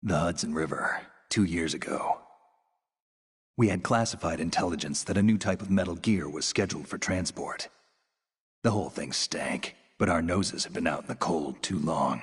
The Hudson River, 2 years ago. We had classified intelligence that a new type of metal gear was scheduled for transport. The whole thing stank, but our noses had been out in the cold too long.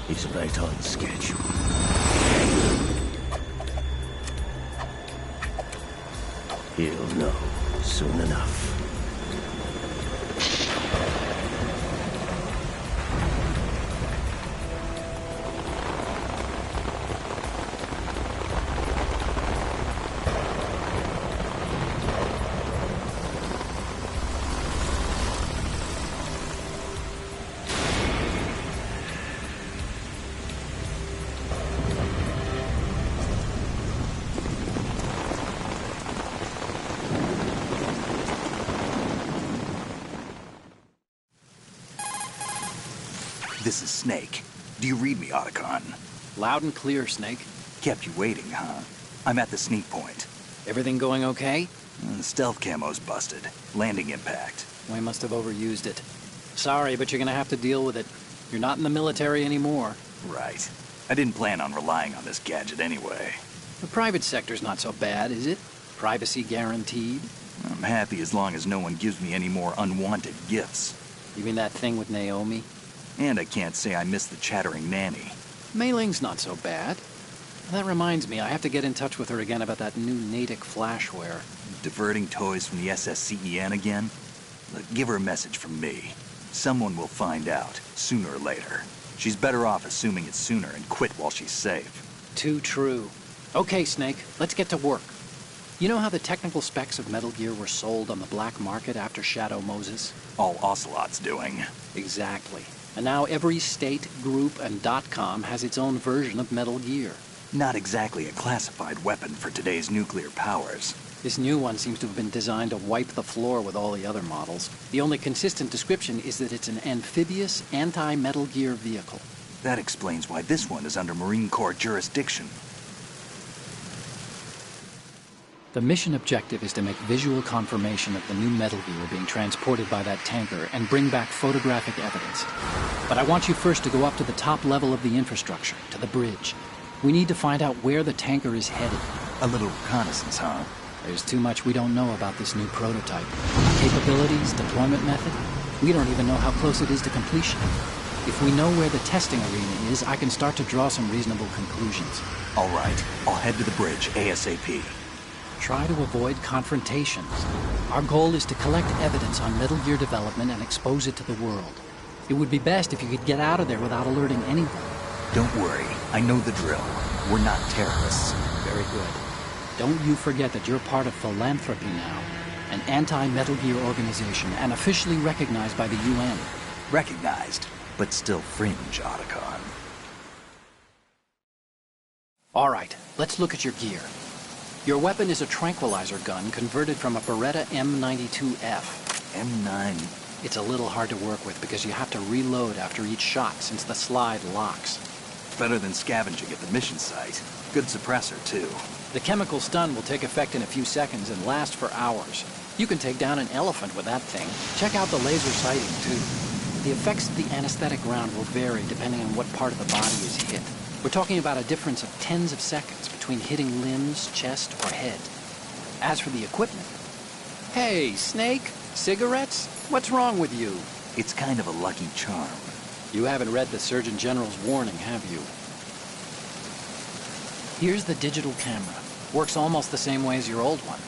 He's right on schedule. He'll know soon enough. This is Snake. Do you read me, Otacon? Loud and clear, Snake. Kept you waiting, huh? I'm at the sneak point. Everything going okay? The stealth camo's busted. Landing impact. We must have overused it. Sorry, but you're gonna have to deal with it. You're not in the military anymore. Right. I didn't plan on relying on this gadget anyway. The private sector's not so bad, is it? Privacy guaranteed? I'm happy as long as no one gives me any more unwanted gifts. You mean that thing with Naomi? And I can't say I miss the chattering nanny. Mei Ling's not so bad. That reminds me, I have to get in touch with her again about that new Natick flashware. Diverting toys from the SSCEN again? Look, give her a message from me. Someone will find out, sooner or later. She's better off assuming it sooner and quit while she's safe. Too true. Okay, Snake, let's get to work. You know how the technical specs of Metal Gear were sold on the black market after Shadow Moses? All Ocelot's doing. Exactly. And now every state, group, and .com has its own version of Metal Gear. Not exactly a classified weapon for today's nuclear powers. This new one seems to have been designed to wipe the floor with all the other models. The only consistent description is that it's an amphibious, anti-Metal Gear vehicle. That explains why this one is under Marine Corps jurisdiction. The mission objective is to make visual confirmation of the new Metal Gear being transported by that tanker and bring back photographic evidence. But I want you first to go up to the top level of the infrastructure, to the bridge. We need to find out where the tanker is headed. A little reconnaissance, huh? There's too much we don't know about this new prototype. Capabilities, deployment method. We don't even know how close it is to completion. If we know where the testing arena is, I can start to draw some reasonable conclusions. All right, I'll head to the bridge ASAP. Try to avoid confrontations. Our goal is to collect evidence on Metal Gear development and expose it to the world. It would be best if you could get out of there without alerting anyone. Don't worry, I know the drill. We're not terrorists. Very good. Don't you forget that you're part of Philanthropy now, an anti-Metal Gear organization and officially recognized by the UN. Recognized, but still fringe, Otacon. All right, let's look at your gear. Your weapon is a tranquilizer gun converted from a Beretta M92F. M9. It's a little hard to work with because you have to reload after each shot since the slide locks. Better than scavenging at the mission site. Good suppressor, too. The chemical stun will take effect in a few seconds and last for hours. You can take down an elephant with that thing. Check out the laser sighting, too. The effects of the anesthetic round will vary depending on what part of the body is hit. We're talking about a difference of tens of seconds between hitting limbs, chest, or head. As for the equipment... Hey, Snake? Cigarettes? What's wrong with you? It's kind of a lucky charm. You haven't read the Surgeon General's warning, have you? Here's the digital camera. Works almost the same way as your old one.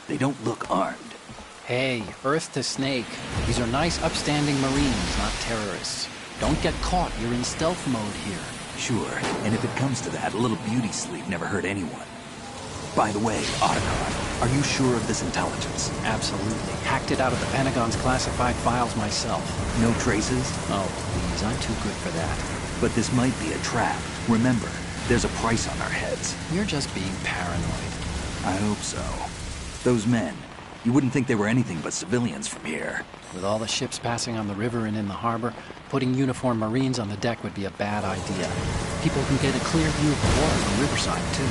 They don't look armed. Hey, Earth to Snake. These are nice, upstanding Marines, not terrorists. Don't get caught. You're in stealth mode here. Sure, and if it comes to that, a little beauty sleep never hurt anyone. By the way, Otacon, are you sure of this intelligence? Absolutely. Hacked it out of the Pentagon's classified files myself. No traces? Oh, please, I'm too good for that. But this might be a trap. Remember, there's a price on our heads. You're just being paranoid. I hope so. Those men, you wouldn't think they were anything but civilians from here. With all the ships passing on the river and in the harbor, putting uniformed Marines on the deck would be a bad idea. People can get a clear view of the water from Riverside, too.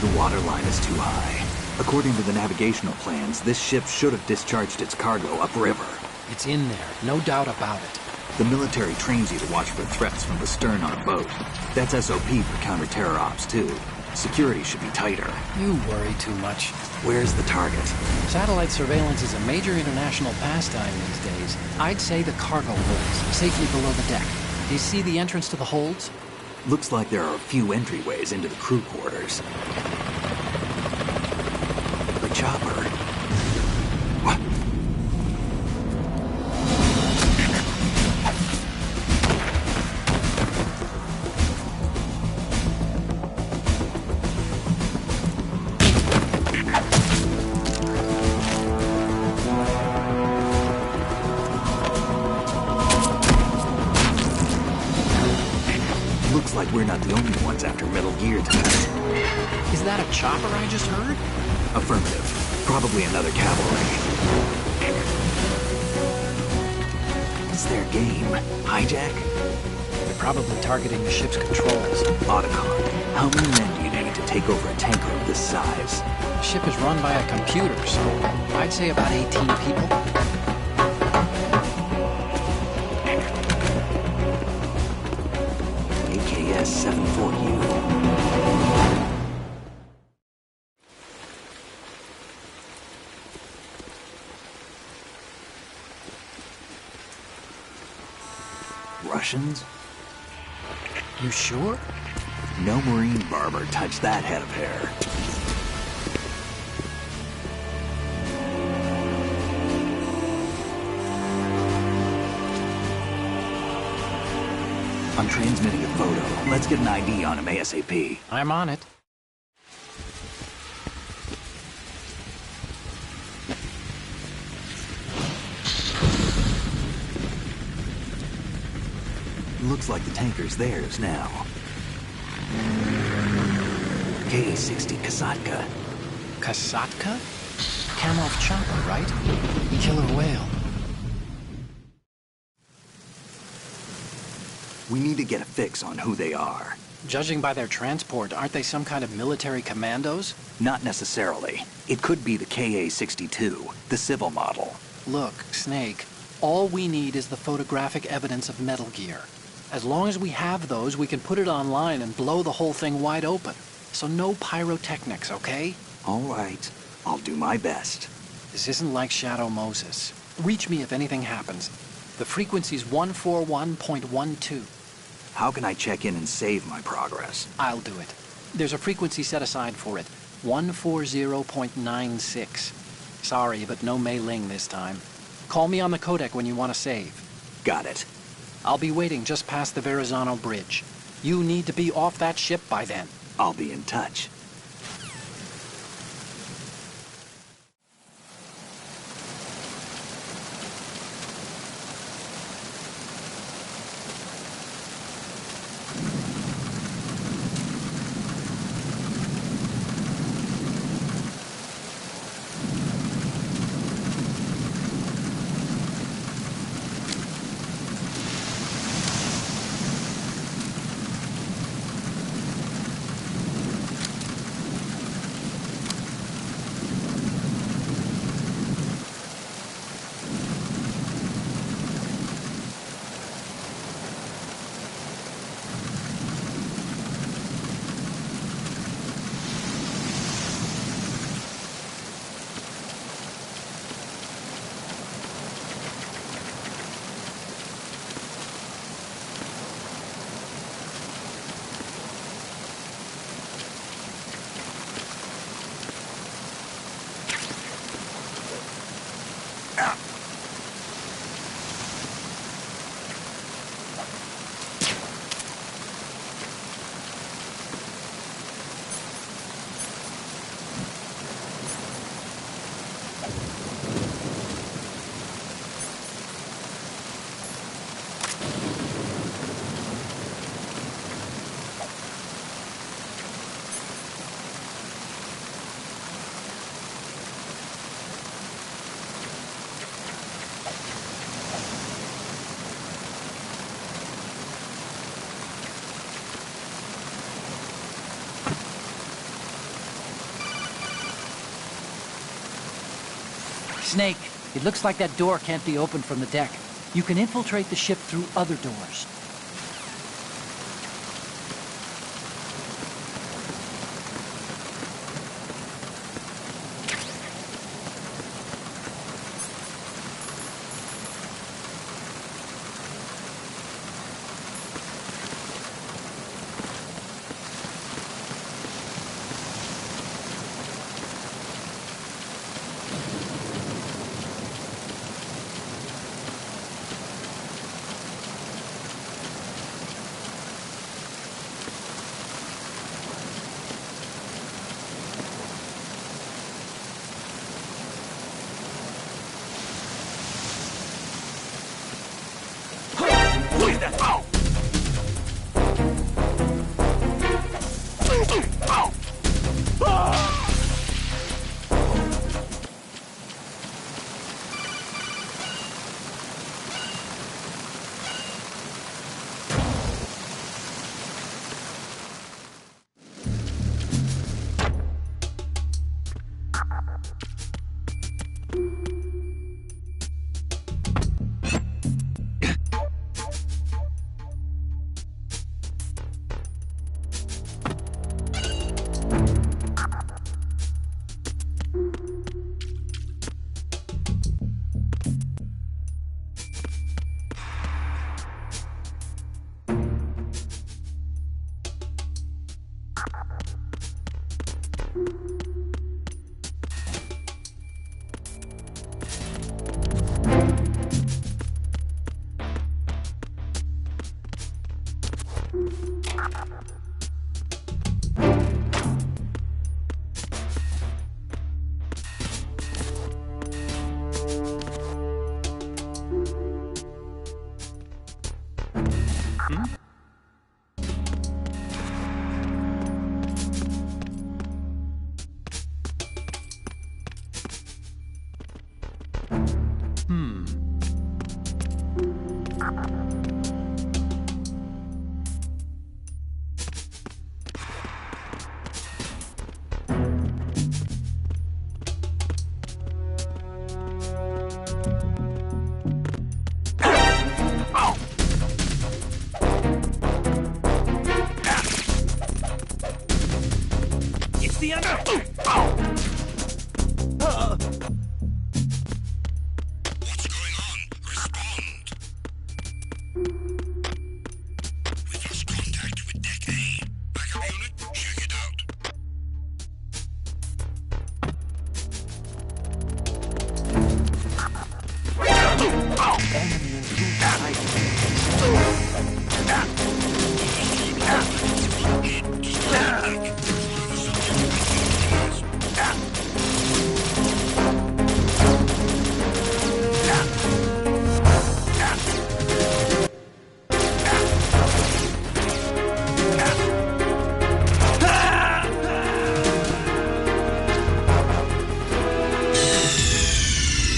The water line is too high. According to the navigational plans, this ship should have discharged its cargo upriver. It's in there, no doubt about it. The military trains you to watch for threats from the stern on a boat. That's SOP for counter-terror ops, too. Security should be tighter. You worry too much. Where's the target? Satellite surveillance is a major international pastime these days. I'd say the cargo holds, safely below the deck. Do you see the entrance to the holds? Looks like there are a few entryways into the crew quarters. The chopper. What? Looks like we're not the only ones after Metal Gear tonight. Is that a chopper I just heard? Affirmative. Probably another cavalry. It's their game. Hijack? They're probably targeting the ship's controls. Otacon, how many men do you need to take over a tanker of this size? The ship is run by a computer, so I'd say about 18 people. AKS-74U. Russians? You sure? No Marine barber touched that head of hair. I'm transmitting a photo. Let's get an ID on him ASAP. I'm on it. Looks like the tanker's theirs now. KA-60 Kasatka. Kasatka? Kamov chopper, right? Killer whale. We need to get a fix on who they are. Judging by their transport, aren't they some kind of military commandos? Not necessarily. It could be the KA-62, the civil model. Look, Snake, all we need is the photographic evidence of Metal Gear. As long as we have those, we can put it online and blow the whole thing wide open. So no pyrotechnics, okay? All right. I'll do my best. This isn't like Shadow Moses. Reach me if anything happens. The frequency's 141.12. How can I check in and save my progress? I'll do it. There's a frequency set aside for it. 140.96. Sorry, but no Mei Ling this time. Call me on the codec when you want to save. Got it. I'll be waiting just past the Verrazano Bridge. You need to be off that ship by then. I'll be in touch. Snake, it looks like that door can't be opened from the deck. You can infiltrate the ship through other doors.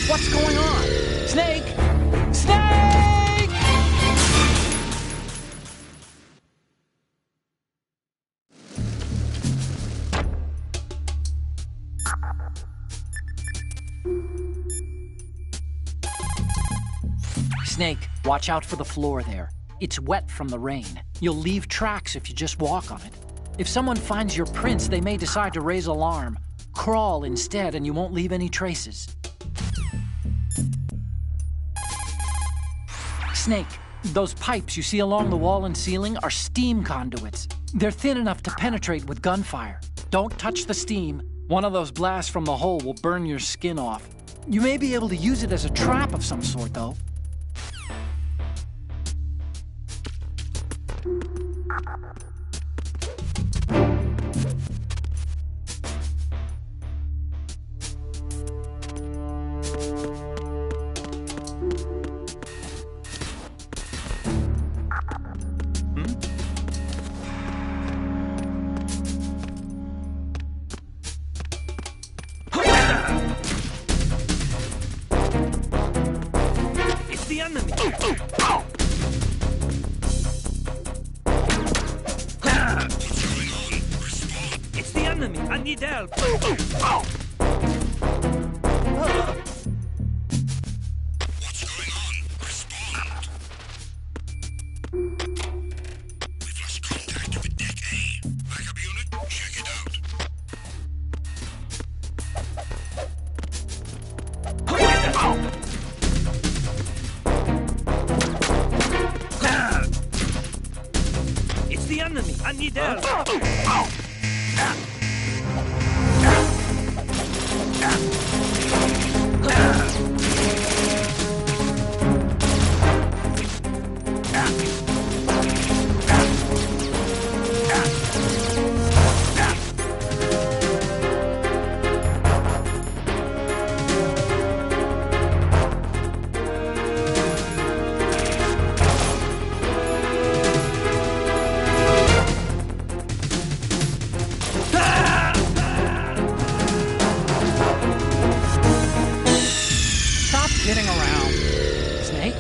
What's going on? Snake! Snake! Snake, watch out for the floor there. It's wet from the rain. You'll leave tracks if you just walk on it. If someone finds your prints, they may decide to raise alarm. Crawl instead, and you won't leave any traces. Snake, those pipes you see along the wall and ceiling are steam conduits. They're thin enough to penetrate with gunfire. Don't touch the steam. One of those blasts from the hole will burn your skin off. You may be able to use it as a trap of some sort, though. I need help. What's going on? Respond. We've lost contact with Deck A. Backup unit, check it out. It's the enemy. I need help. Getting around. Snake?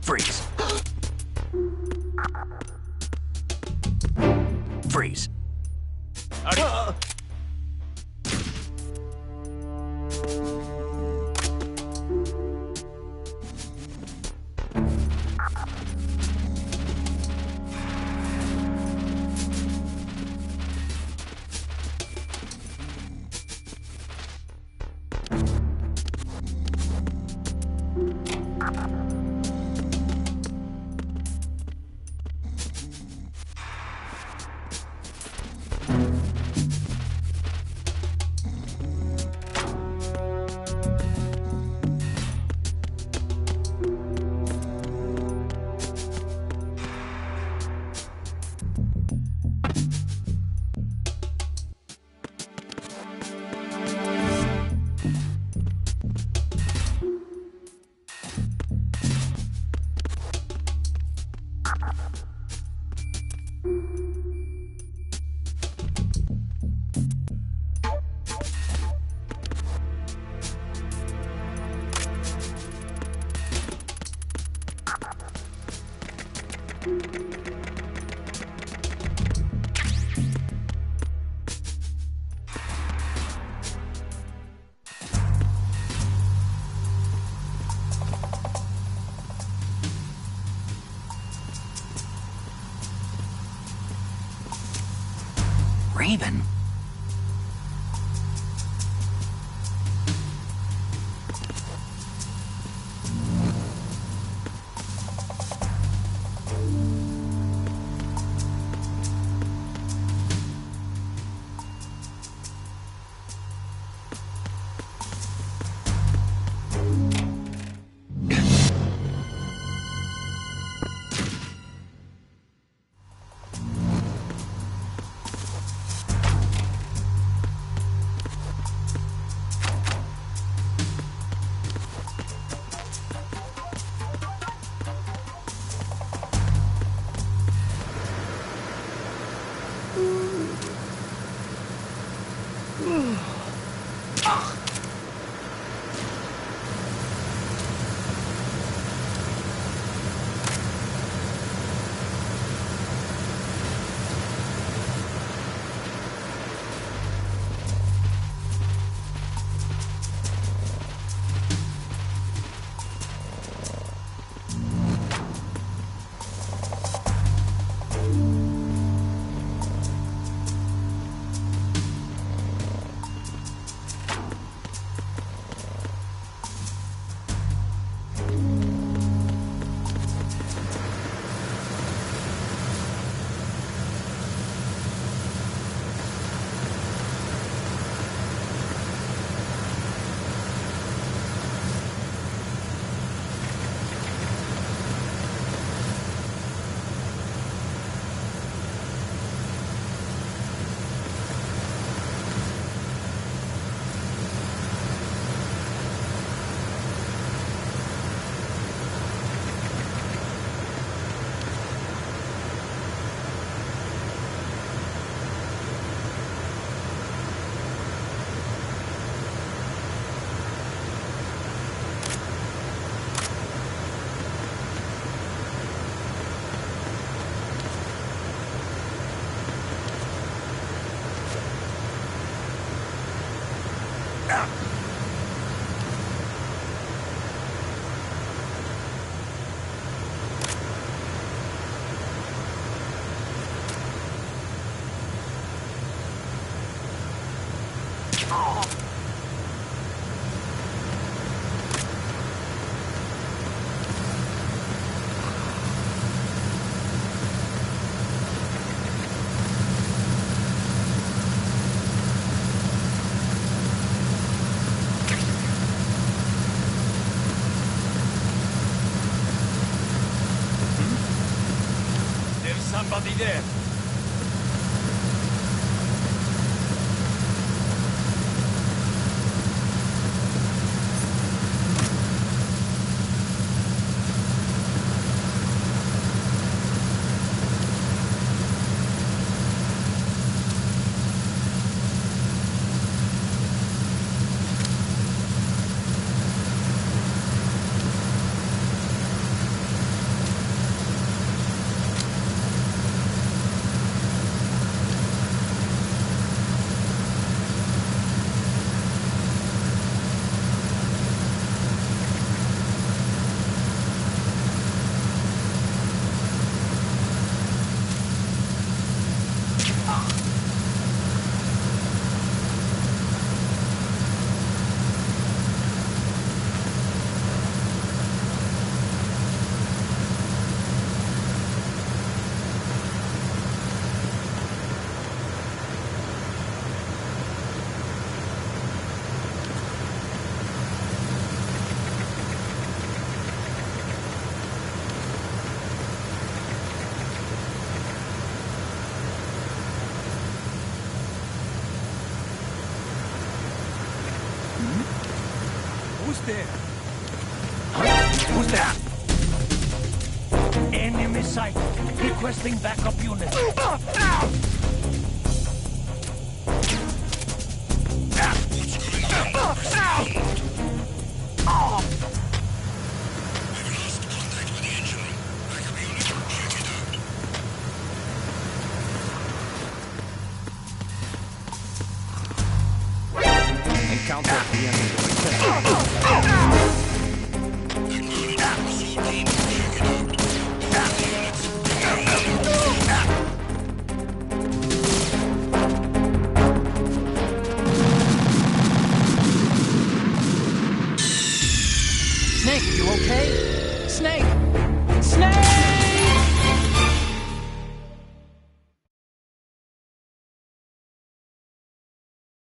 Freeze. Freeze. Raven? Somebody there. Who's there? Who's there? Enemy sight. Requesting backup unit. Encounter at the enemy. Snake, you okay? Snake! Snake!